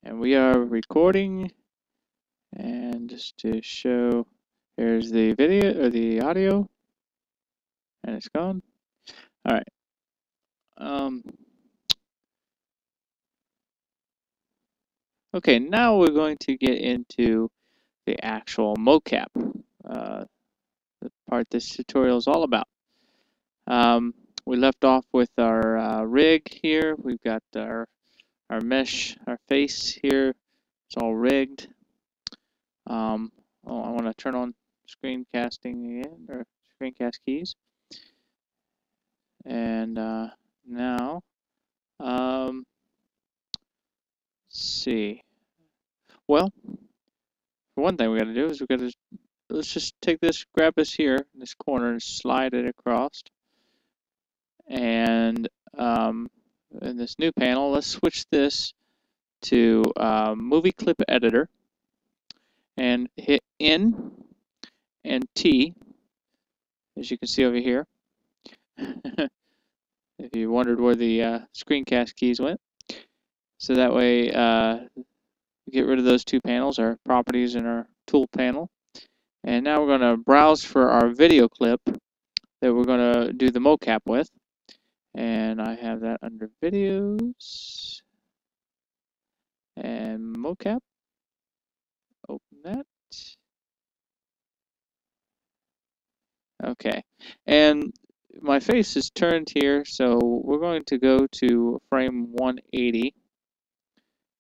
And we are recording, and just to show, here's the video or the audio, and it's gone. All right. Okay, now we're going to get into the actual mocap, the part this tutorial is all about. We left off with our rig here. We've got our mesh, our face here. It's all rigged. I want to turn on screencasting again, or screencast keys. And now, let's see. Well, for one thing we got to do is let's just take this, grab this here, in this corner, and slide it across. And in this new panel, let's switch this to Movie Clip Editor and hit N and T, as you can see over here. If you wondered where the screencast keys went. So that way, get rid of those two panels, our properties and our tool panel. And now we're going to browse for our video clip that we're going to do the mocap with. And I have that under videos and mocap. Open that. Okay. And my face is turned here, so we're going to go to frame 180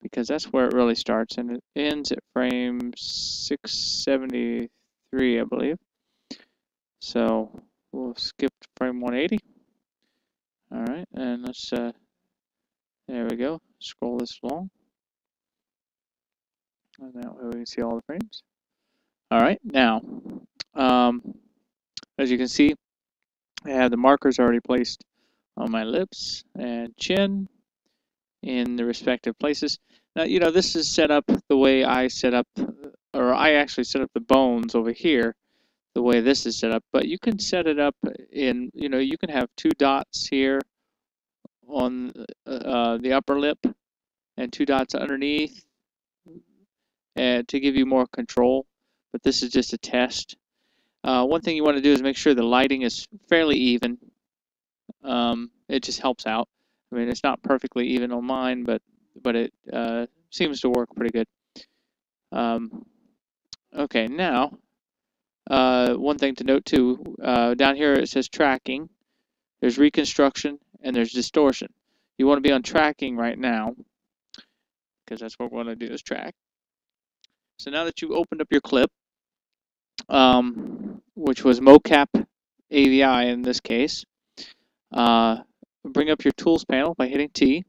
because that's where it really starts, and it ends at frame 673, I believe. So we'll skip to frame 180. All right, and let's, there we go. Scroll this along. And that way we can see all the frames. All right, now, as you can see, I have the markers already placed on my lips and chin in the respective places. Now, you know, this is set up the way I set up, or I actually set up the bones over here the way this is set up, but you can set it up in, you know, you can have two dots here on the upper lip and two dots underneath and to give you more control, but this is just a test. One thing you want to do is make sure the lighting is fairly even. It just helps out. I mean, it's not perfectly even on mine, but it seems to work pretty good. Okay, now, one thing to note too, down here it says tracking. There's reconstruction and there's distortion. You want to be on tracking right now because that's what we want to do is track. So now that you've opened up your clip, which was mocap AVI in this case, bring up your tools panel by hitting T.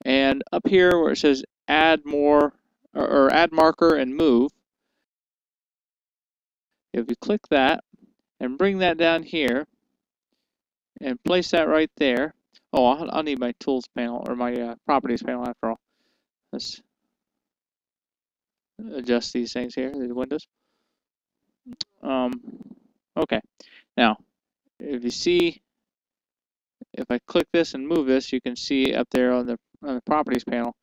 And up here where it says add more or add marker and move, if you click that and bring that down here and place that right there. Oh, I'll need my tools panel or my properties panel after all. Let's adjust these things here, these windows. Okay, now if you see, if I click this and move this, you can see up there on the properties panel,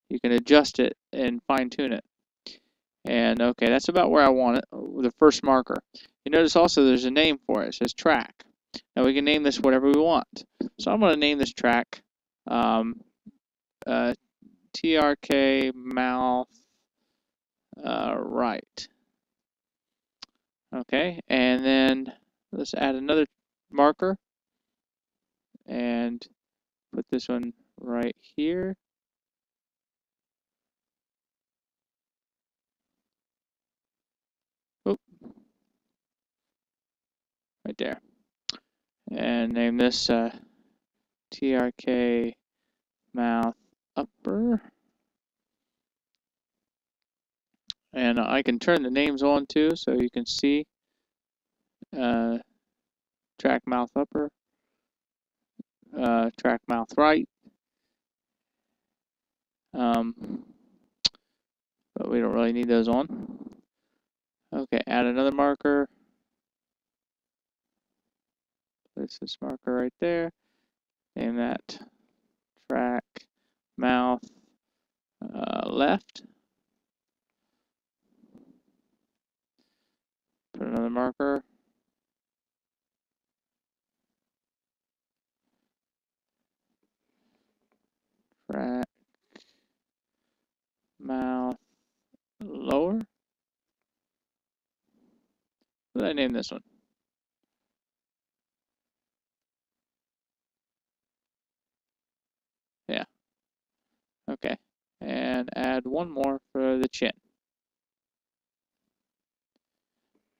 you can adjust it and fine tune it. And okay, that's about where I want it, the first marker. You notice also there's a name for it. It says track. Now we can name this whatever we want. So I'm going to name this track TRK mouth right. Okay, and then let's add another marker and put this one right here. Oop. Right there. And name this TRK mouth upper. And I can turn the names on too, so you can see track mouth upper, track mouth right. But we don't really need those on. Okay, add another marker. Place this marker right there. Name that track mouth left. Put another marker. Track. Mouth. Lower. What did I name this one? Yeah. Okay. And add one more for the chin.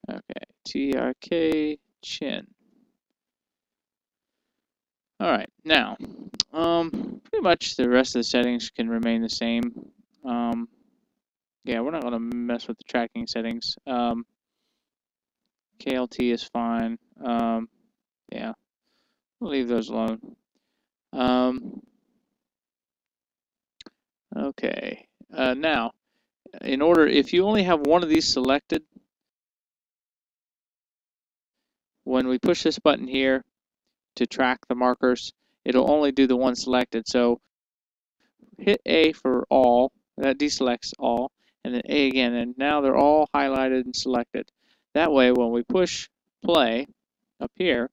Okay. TRK chin. All right. Now, pretty much the rest of the settings can remain the same. Yeah, we're not going to mess with the tracking settings. KLT is fine. Yeah, we'll leave those alone. Okay. Now, if you only have one of these selected, when we push this button here to track the markers, it'll only do the one selected. So hit A for all, that deselects all, and then A again, and now they're all highlighted and selected. That way, when we push play up here,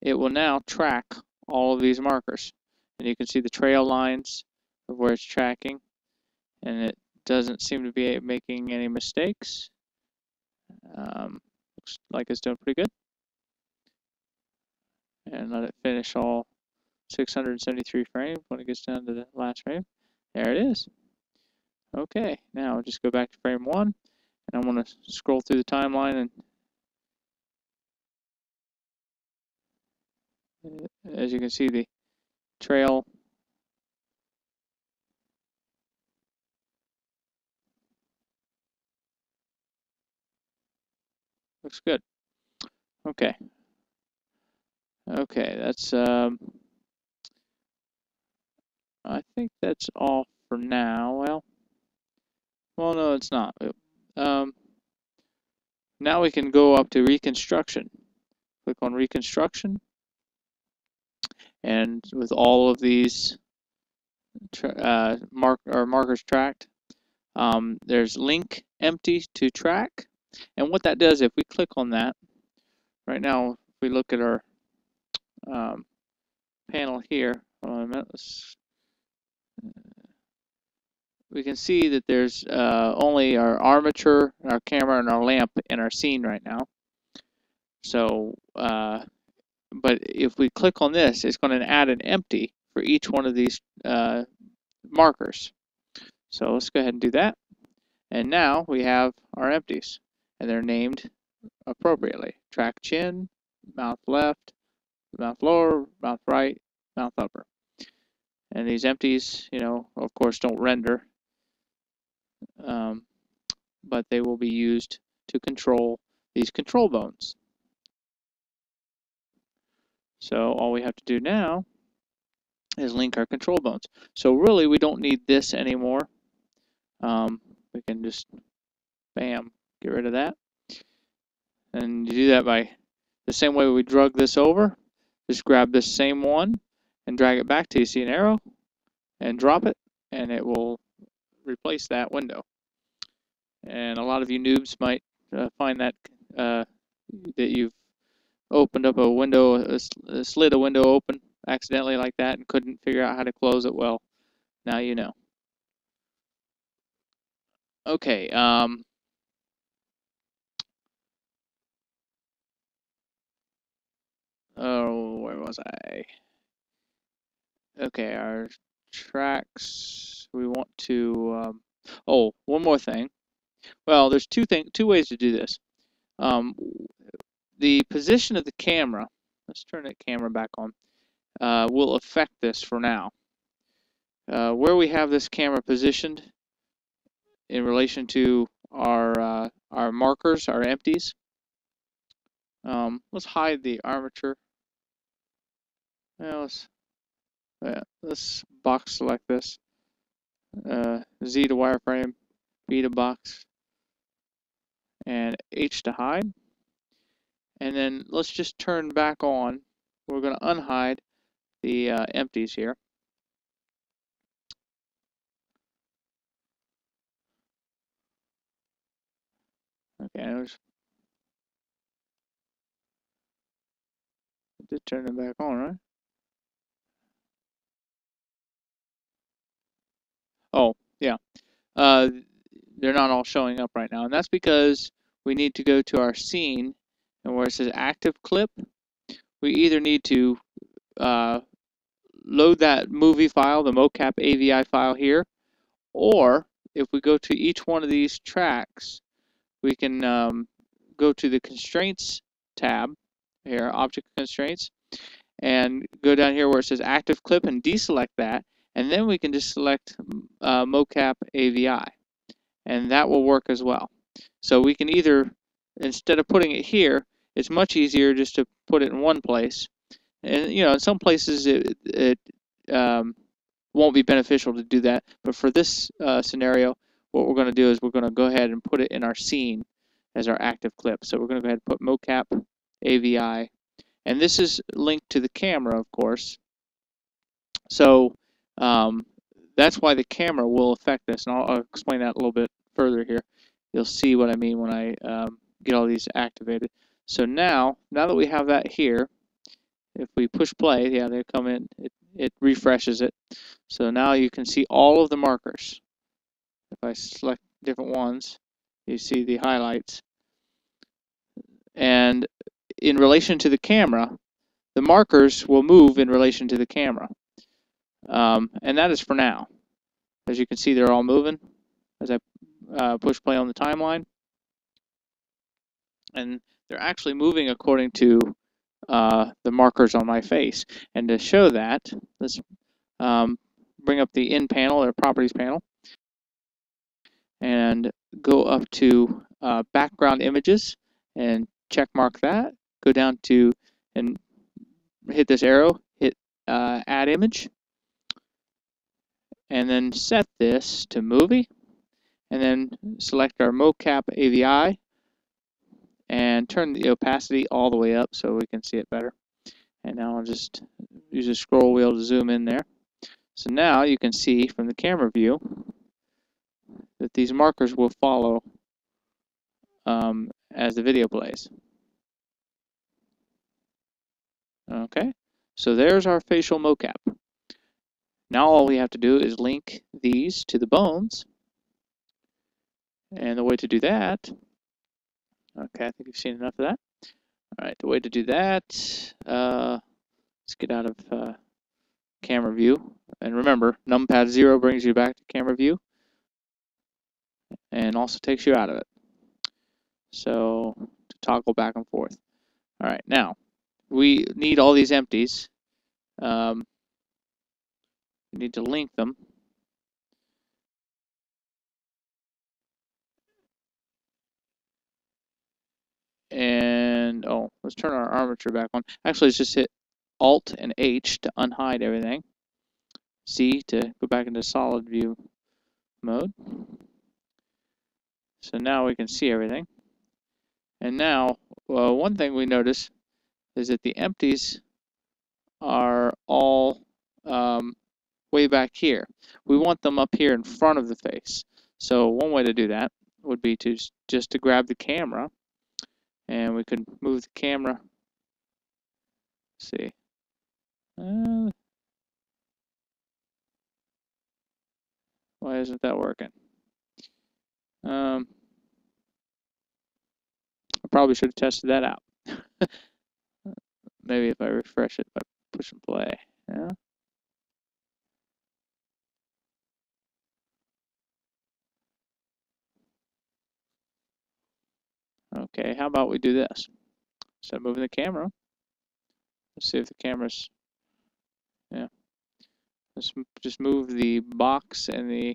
it will now track all of these markers. And you can see the trail lines of where it's tracking, and it doesn't seem to be making any mistakes. Looks like it's doing pretty good. And let it finish all 673 frames when it gets down to the last frame. There it is. Okay, now I'll just go back to frame 1, and I'm going to scroll through the timeline, and as you can see, the trail looks good. Okay. Okay, that's I think that's all for now. Well, no, it's not. Now we can go up to reconstruction. Click on reconstruction, and with all of these markers tracked, there's link empty to track. And what that does, if we click on that, right now, if we look at our panel here, hold on a minute, we can see that there's only our armature, our camera, and our lamp in our scene right now. So, but if we click on this, it's going to add an empty for each one of these markers. So let's go ahead and do that. And now we have our empties, and they're named appropriately. Track chin, mouth left, mouth lower, mouth right, mouth upper. And these empties, of course, don't render, but they will be used to control these control bones. So all we have to do now is link our control bones. So really, we don't need this anymore. We can just, bam, get rid of that. And you do that by the same way we drug this over. Just grab this same one and drag it back till you see an arrow, and drop it, and it will replace that window. And a lot of you noobs might find that that you've opened up a window, slid a window open accidentally like that, and couldn't figure out how to close it. Well, now you know. Okay. Oh, where was I? Okay, our tracks. We want to. Oh, one more thing. Well, there's two ways to do this. The position of the camera. Let's turn that camera back on. Will affect this for now. Where we have this camera positioned in relation to our markers, our empties. Let's hide the armature. Well, let's box select this. Z to wireframe, B to box, and H to hide. And then let's just turn back on. We're going to unhide the empties here. Okay, I did turn it back on, right? Oh, yeah. Uh, they're not all showing up right now, and that's because we need to go to our scene, and where it says active clip, we either need to load that movie file, the Mocap AVI file here, or if we go to each one of these tracks, we can go to the constraints tab here, object constraints, and go down here where it says active clip and deselect that, and then we can just select Mocap AVI, and that will work as well. So we can either, instead of putting it here, it's much easier just to put it in one place. And in some places it won't be beneficial to do that, but for this scenario, what we're going to do is we're going to go ahead and put it in our scene as our active clip. So we're going to go ahead and put Mocap AVI, and this is linked to the camera, of course. So that's why the camera will affect this, and I'll explain that a little bit further here. You'll see what I mean when I get all these activated. So now that we have that here, if we push play, yeah, they come in, it refreshes it. So now you can see all of the markers. If I select different ones, you see the highlights. And in relation to the camera, the markers will move in relation to the camera. And that is for now. As you can see, they're all moving as I push play on the timeline. And they're actually moving according to the markers on my face. And to show that, let's bring up the in panel or properties panel and go up to background images and check mark that. Go down to and hit this arrow, hit add image, and then set this to movie, and then select our Mocap AVI and turn the opacity all the way up so we can see it better. And now I'll just use a scroll wheel to zoom in there. So now you can see from the camera view that these markers will follow as the video plays. Okay, so there's our facial mocap. Now all we have to do is link these to the bones. And the way to do that, okay, I think you've seen enough of that. All right, the way to do that, let's get out of camera view. And remember, numpad 0 brings you back to camera view and also takes you out of it. So to toggle back and forth. All right, now we need all these empties. We need to link them. And let's turn our armature back on. Actually, let's just hit Alt and H to unhide everything. C to go back into solid view mode. So now we can see everything. And now, one thing we notice is that the empties are all way back here. We want them up here in front of the face. So one way to do that would be to just to grab the camera, and we could move the camera. Let's see. Why isn't that working? I probably should have tested that out. Maybe if I refresh it by push and play. Yeah. Okay, how about we do this? Instead of moving the camera, let's see if the camera's, yeah. Let's just move the box and the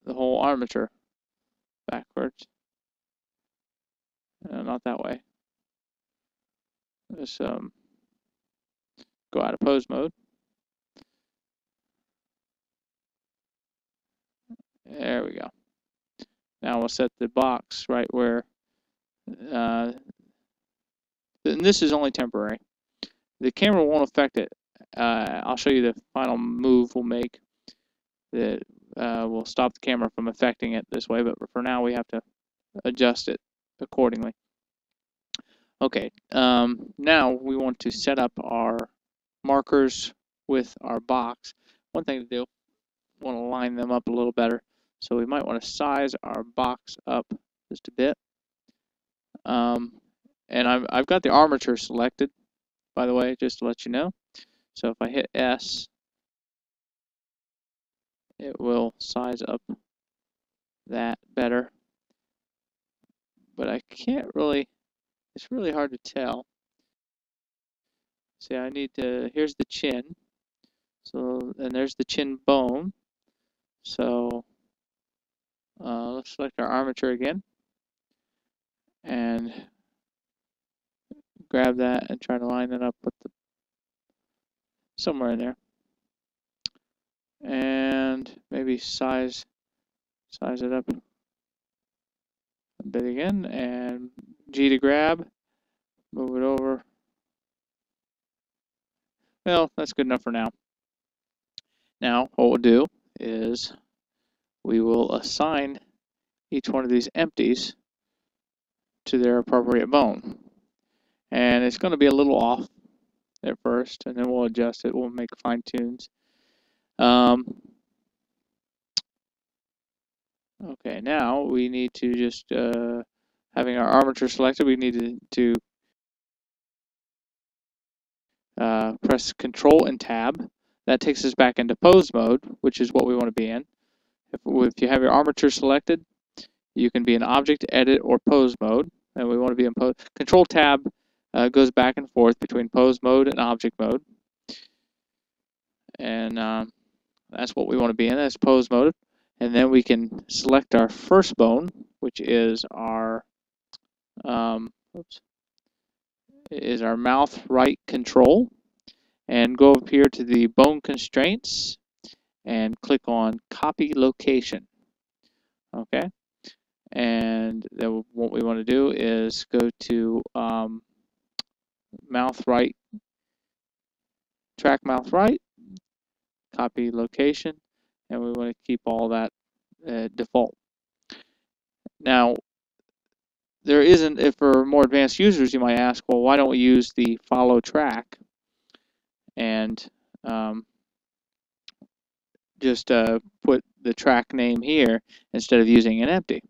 whole armature backwards. Not that way. Let's go out of pose mode. There we go. Now we'll set the box right where, and this is only temporary. The camera won't affect it. I'll show you the final move we'll make that will stop the camera from affecting it this way, but for now we have to adjust it accordingly. Okay, now we want to set up our markers with our box. One thing to do, we want to line them up a little better. So we might want to size our box up just a bit. And I've got the armature selected, by the way, just to let you know. So if I hit S, it will size up that better. But I can't really, it's really hard to tell. See, I need to, here's the chin. So, and there's the chin bone. So let's select our armature again and grab that and try to line it up with the, somewhere in there. And maybe size it up a bit again, and G to grab, move it over. Well, that's good enough for now. Now, what we'll do is we will assign each one of these empties to their appropriate bone. And it's going to be a little off at first, and then we'll adjust it. We'll make fine tunes. Okay, now we need to just, having our armature selected, we need to press Control and Tab. That takes us back into pose mode, which is what we want to be in. If you have your armature selected, you can be in object, edit, or pose mode, and we want to be in pose. Control Tab goes back and forth between pose mode and object mode, and that's what we want to be in. That's pose mode, and then we can select our first bone, which is our mouth right control, and go up here to the bone constraints and click on copy location. Okay, and then what we want to do is go to mouth right, track mouth right, copy location, and we want to keep all that default. Now, there isn't, if for more advanced users, you might ask, well, why don't we use the follow track and just put the track name here instead of using an empty?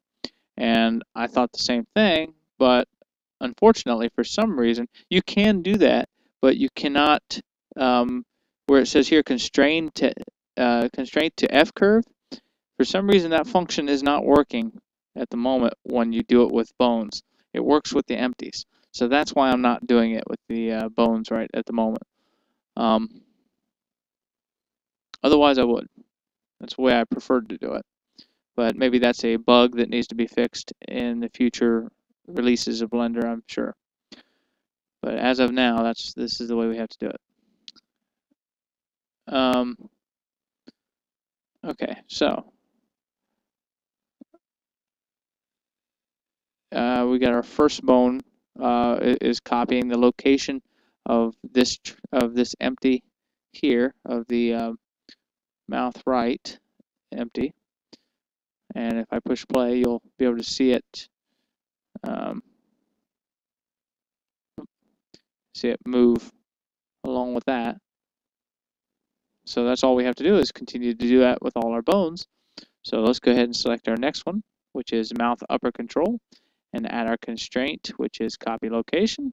And I thought the same thing, but unfortunately, for some reason, you can do that, but you cannot, where it says here constraint to F curve, for some reason that function is not working at the moment when you do it with bones. It works with the empties. So that's why I'm not doing it with the bones right at the moment. Otherwise I would. That's the way I preferred to do it. But maybe that's a bug that needs to be fixed in the future releases of Blender, I'm sure. But as of now, this is the way we have to do it. Okay, so we got our first bone is copying the location of this empty here of the mouth right empty, and if I push play, you'll be able to see it. See it move along with that. So that's all we have to do is continue to do that with all our bones. So let's go ahead and select our next one, which is mouth upper control, and add our constraint, which is copy location,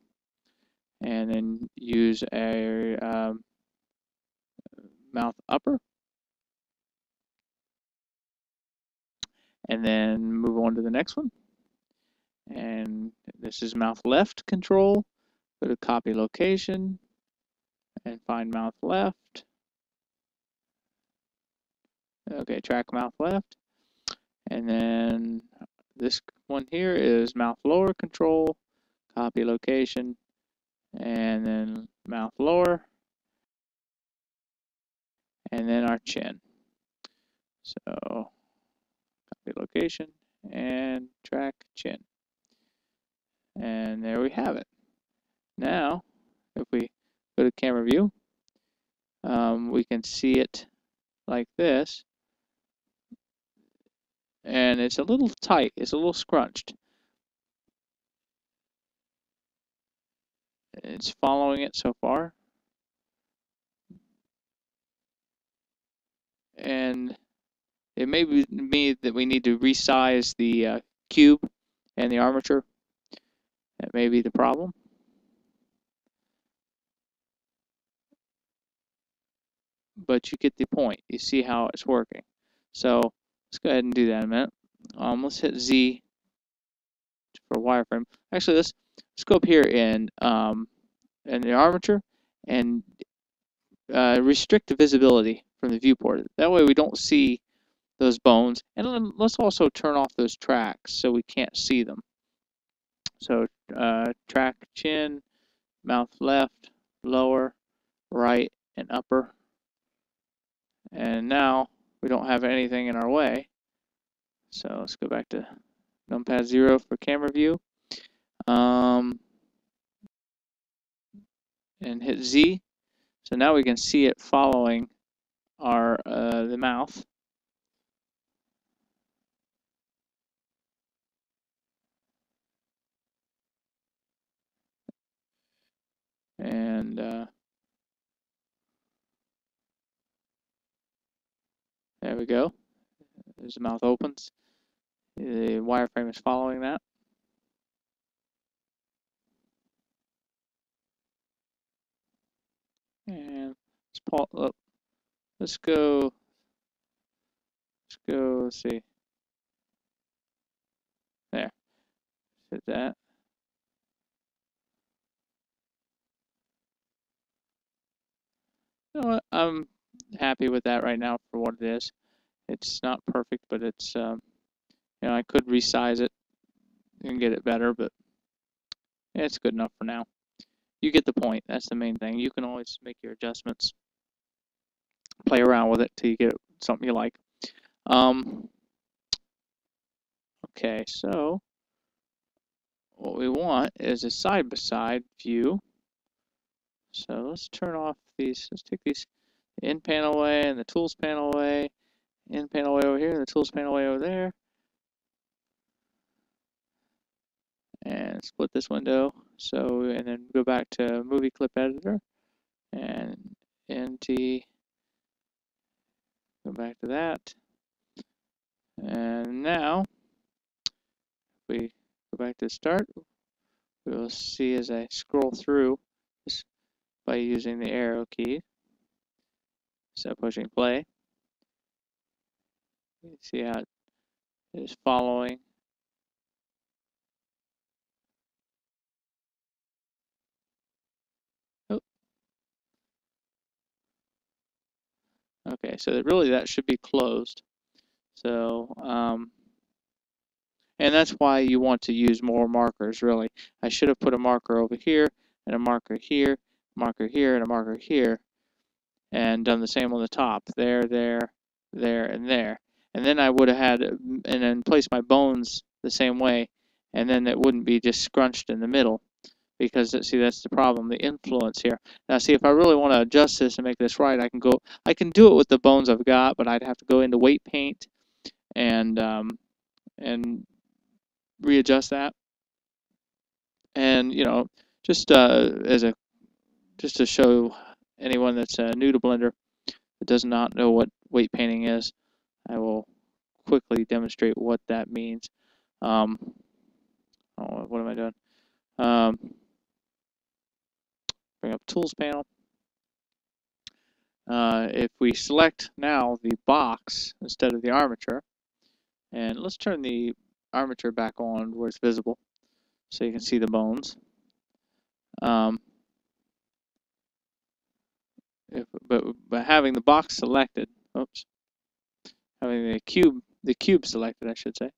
and then use our mouth upper, and then move on to the next one. And this is mouth left control. Go to copy location and find mouth left. Okay, track mouth left. And then this one here is mouth lower control, copy location, and then mouth lower, and then our chin. So copy location and track chin. And there we have it. Now, if we go to camera view, we can see it like this. And it's a little tight, it's a little scrunched. It's following it so far. And it may be that we need to resize the cube and the armature. That may be the problem. But you get the point. You see how it's working. So let's go ahead and do that in a minute. Let's hit Z for wireframe. Actually, let's go up here in the armature and restrict the visibility from the viewport. That way we don't see those bones. And then let's also turn off those tracks so we can't see them. So track chin, mouth left, lower, right, and upper. And now we don't have anything in our way. So let's go back to numpad 0 for camera view. And hit Z. So now we can see it following our the mouth. And there we go. As the mouth opens, the wireframe is following that. And let's go. Let's see. There. Hit that. You know what? I'm happy with that right now for what it is. It's not perfect, but it's you know, I could resize it and get it better, but it's good enough for now. You get the point. That's the main thing. You can always make your adjustments, play around with it till you get something you like. Okay, so what we want is a side-by-side view. So let's turn off these. Let's take these in panel away and the tools panel away, in panel away over here, and the tools panel away over there. And split this window. So, and then go back to movie clip editor and NT, go back to that. And now, if we go back to start, we will see as I scroll through this by using the arrow key. So pushing play. You see how it is following. Oh. Okay, so really that should be closed. So, and that's why you want to use more markers, really. I should have put a marker over here, and a marker here, marker here, and a marker here, and done the same on the top. There, there, there, and there. And then I would have had, and then placed my bones the same way, and then it wouldn't be just scrunched in the middle. Because, see, that's the problem, the influence here. Now, see, if I really want to adjust this and make this right, I can do it with the bones I've got, but I'd have to go into weight paint and readjust that. And, you know, just just to show anyone that's new to Blender that does not know what weight painting is, I will quickly demonstrate what that means. Oh, what am I doing? Bring up Tools panel. If we select now the box instead of the armature, and let's turn the armature back on where it's visible so you can see the bones. But having the box selected, oops, having the cube selected, I should say.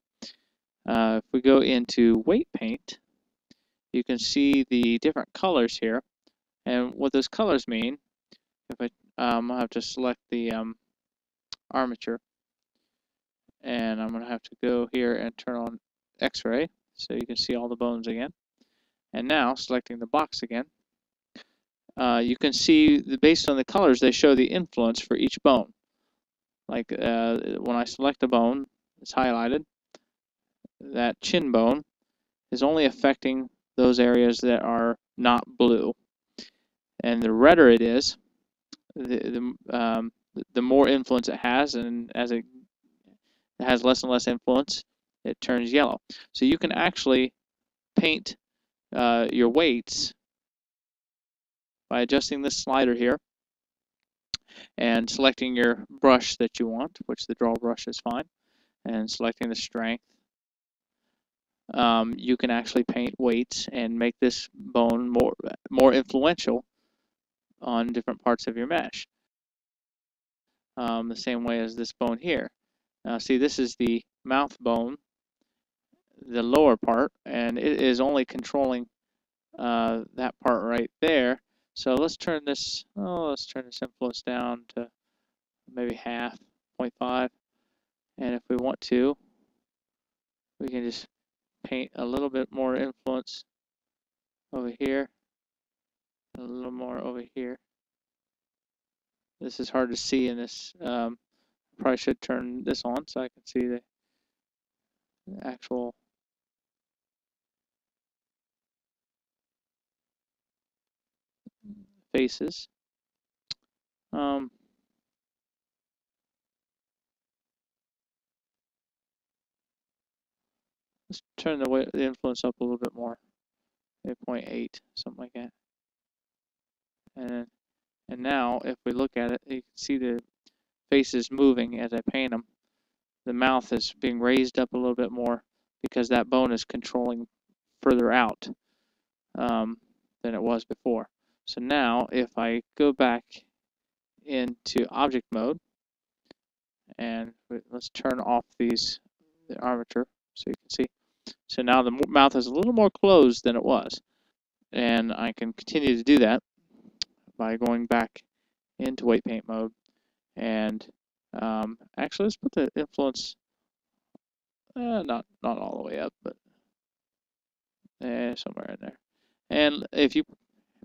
If we go into weight paint, you can see the different colors here, and what those colors mean. If I'll have to select the armature, and I'm going to have to go here and turn on X-ray so you can see all the bones again. And now, selecting the box again, you can see, based on the colors, they show the influence for each bone. Like when I select a bone, it's highlighted. That chin bone is only affecting those areas that are not blue. And the redder it is, the more influence it has, and as it has less and less influence, it turns yellow. So you can actually paint your weights by adjusting this slider here and selecting your brush that you want, which the draw brush is fine, and selecting the strength. You can actually paint weights and make this bone more influential on different parts of your mesh. The same way as this bone here. Now see, this is the mouth bone, the lower part, and it is only controlling that part right there. So let's turn this influence down to maybe half, 0.5. And if we want to, we can just paint a little bit more influence over here, a little more over here. This is hard to see in this. Probably should turn this on so I can see the actual faces. Let's turn the influence up a little bit more, maybe 0.8, something like that. And now, if we look at it, you can see the faces moving as I paint them. The mouth is being raised up a little bit more because that bone is controlling further out than it was before. So now, if I go back into object mode, and let's turn off the armature so you can see. So now the mouth is a little more closed than it was. And I can continue to do that by going back into weight paint mode. And actually, let's put the influence not all the way up, but somewhere in there. And if you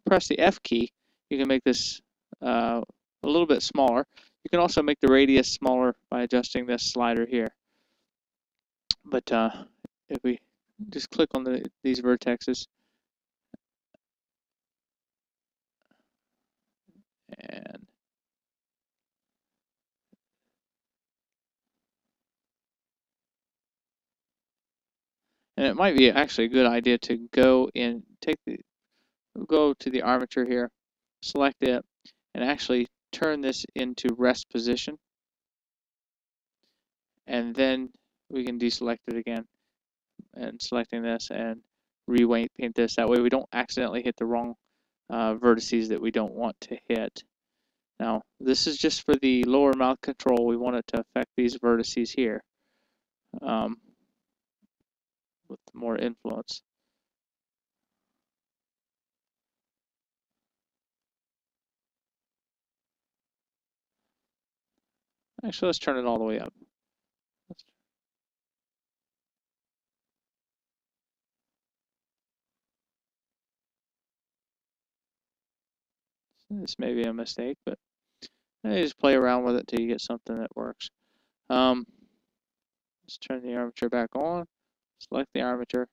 press the F key, you can make this a little bit smaller. You can also make the radius smaller by adjusting this slider here. But if we just click on these vertexes, and it might be actually a good idea to go to the armature here, select it, and actually turn this into rest position. And then we can deselect it again, and selecting this and re-weight paint this. That way we don't accidentally hit the wrong vertices that we don't want to hit. Now, this is just for the lower mouth control. We want it to affect these vertices here with more influence. Actually, let's turn it all the way up. This may be a mistake, but you just play around with it till you get something that works. Let's turn the armature back on, select the armature,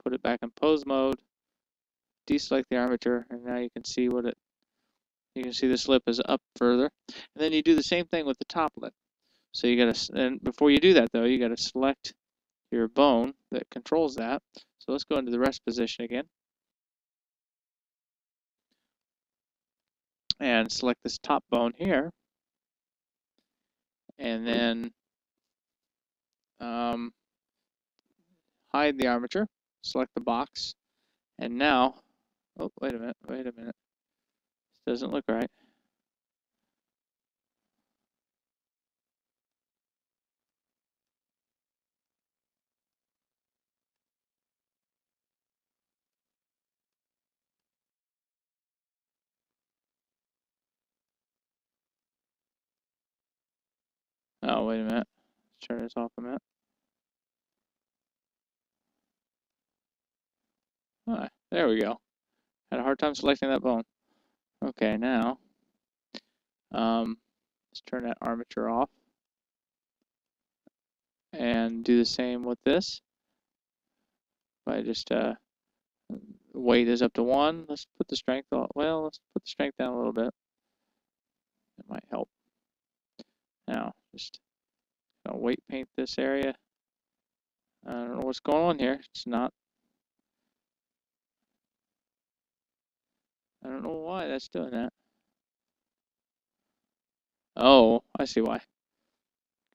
put it back in pose mode, deselect the armature, and now you can see you can see this lip is up further. And then you do the same thing with the top lip. So you gotta, and before you do that though, you gotta select your bone that controls that. So let's go into the rest position again. And select this top bone here. And then hide the armature, select the box. And now, oh, wait a minute. This doesn't look right. Oh, wait a minute. Let's turn this off a minute. Ah, there we go. Had a hard time selecting that bone. Okay, now, let's turn that armature off. And do the same with this by just weight is up to 1. Let's put the strength on. Well, let's put the strength down a little bit. That might help. Now, just weight paint this area. I don't know what's going on here. It's not. I don't know why that's doing that. Oh, I see why.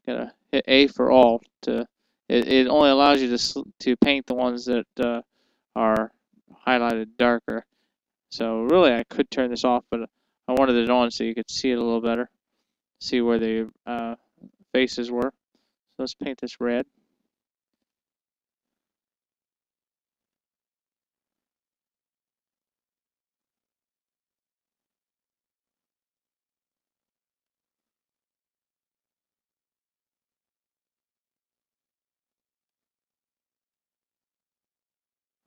Gotta hit A for all to. It only allows you to paint the ones that are highlighted darker. So really, I could turn this off, but I wanted it on so you could see it a little better, see where the faces were. So let's paint this red.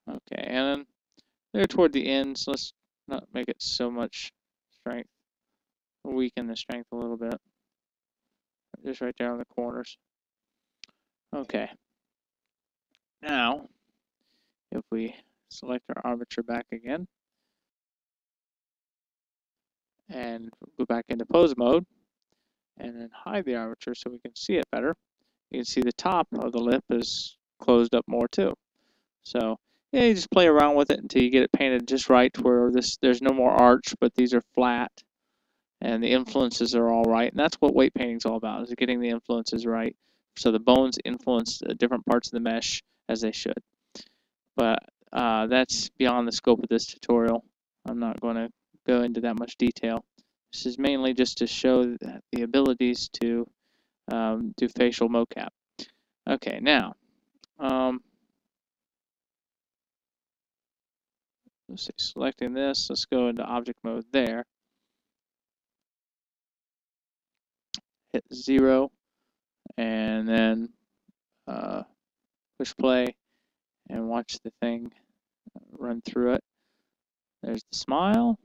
Okay, and then they're toward the end, so let's not make it so much strength. Weaken the strength a little bit. Just right there on the corners. Okay. Now, if we select our armature back again, and go back into pose mode, and then hide the armature so we can see it better, you can see the top of the lip is closed up more too. So yeah, you just play around with it until you get it painted just right where there's no more arch, but these are flat and the influences are all right. And that's what weight painting is all about, is getting the influences right so the bones influence different parts of the mesh as they should. But that's beyond the scope of this tutorial. I'm not going to go into that much detail. This is mainly just to show the abilities to do facial mocap. Okay, now let's see, selecting this, let's go into object mode there. Hit 0 and then push play and watch the thing run through it. There's the smile.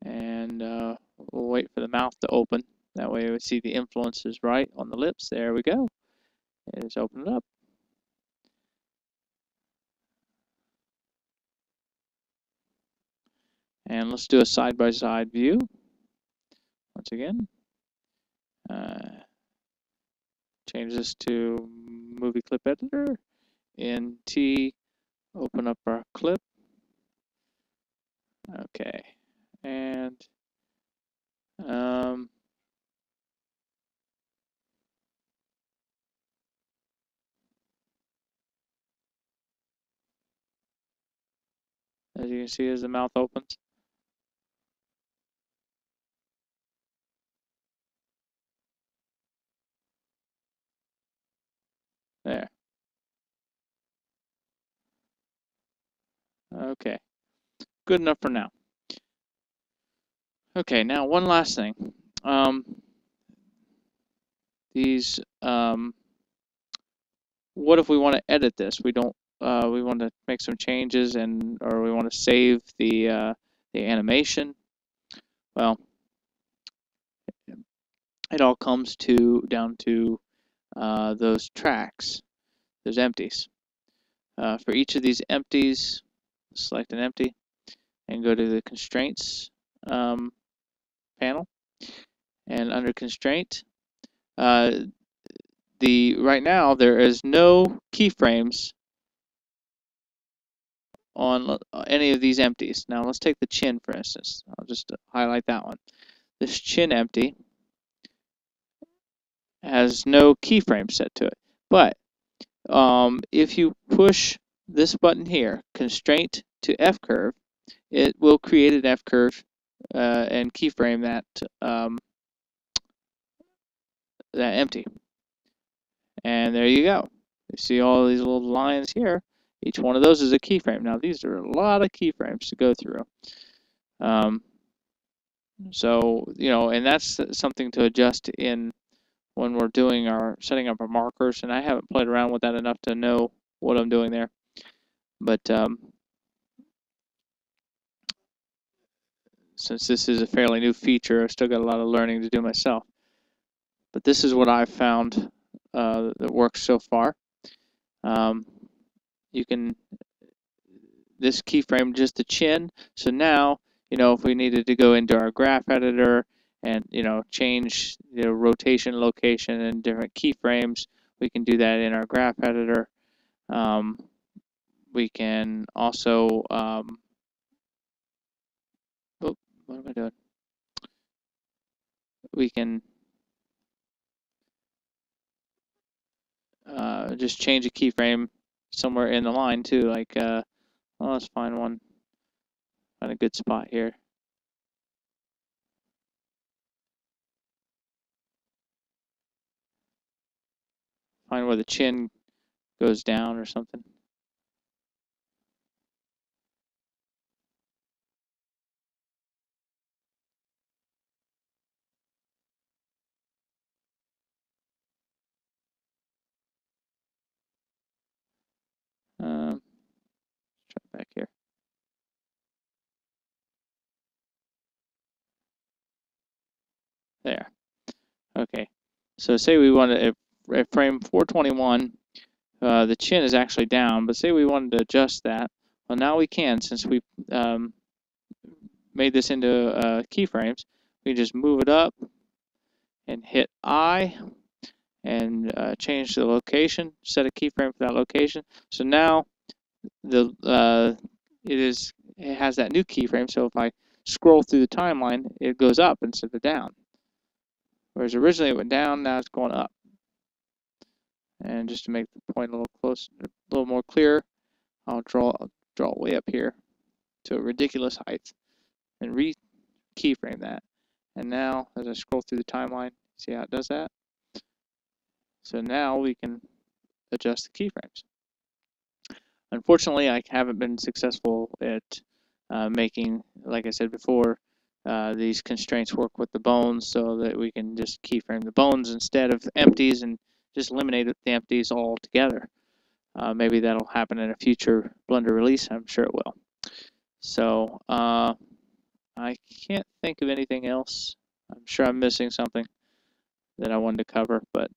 And we'll wait for the mouth to open. That way we see the influences right on the lips. There we go. Just open it up. And let's do a side-by-side view. Once again. Change this to movie clip editor. In T, open up our clip. Okay. And as you can see as the mouth opens. There. Okay. Good enough for now. Okay, now one last thing. What if we want to edit this? We don't. We want to make some changes, or we want to save the animation. Well, it all comes down to those tracks, those empties. For each of these empties, select an empty, and go to the constraints panel, and under constraint, right now there is no keyframes on any of these empties. Now let's take the chin for instance. I'll just highlight that one. This chin empty has no keyframe set to it, but if you push this button here, constraint to F curve, it will create an F curve and keyframe that that empty. And there you go. You see all these little lines here. Each one of those is a keyframe. Now these are a lot of keyframes to go through. So and that's something to adjust in when we're doing setting up our markers. And I haven't played around with that enough to know what I'm doing there. But since this is a fairly new feature, I've still got a lot of learning to do myself. But this is what I've found that works so far. you can, this keyframe just the chin. So now, if we needed to go into our graph editor and, change the rotation location and different keyframes, we can do that in our graph editor. We can also, oh, what am I doing? We can just change a keyframe somewhere in the line too, like, well, let's find a good spot here. Find where the chin goes down or something. Try back here. There. Okay. So say we wanted at frame 421, the chin is actually down, but say we wanted to adjust that. Well, now we can, since we made this into keyframes. We can just move it up and hit I and change the location, set a keyframe for that location. So now it has that new keyframe. So if I scroll through the timeline, it goes up instead of down. Whereas originally it went down, now it's going up. And just to make the point a little more clear, I'll draw it way up here to a ridiculous height and keyframe that. And now as I scroll through the timeline, see how it does that? So now we can adjust the keyframes. Unfortunately, I haven't been successful at making, like I said before, these constraints work with the bones so that we can just keyframe the bones instead of empties and just eliminate the empties altogether. Maybe that'll happen in a future Blender release. I'm sure it will. So I can't think of anything else. I'm sure I'm missing something that I wanted to cover, but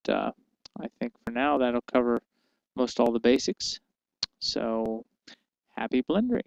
I think for now that'll cover most all the basics. So happy blendering.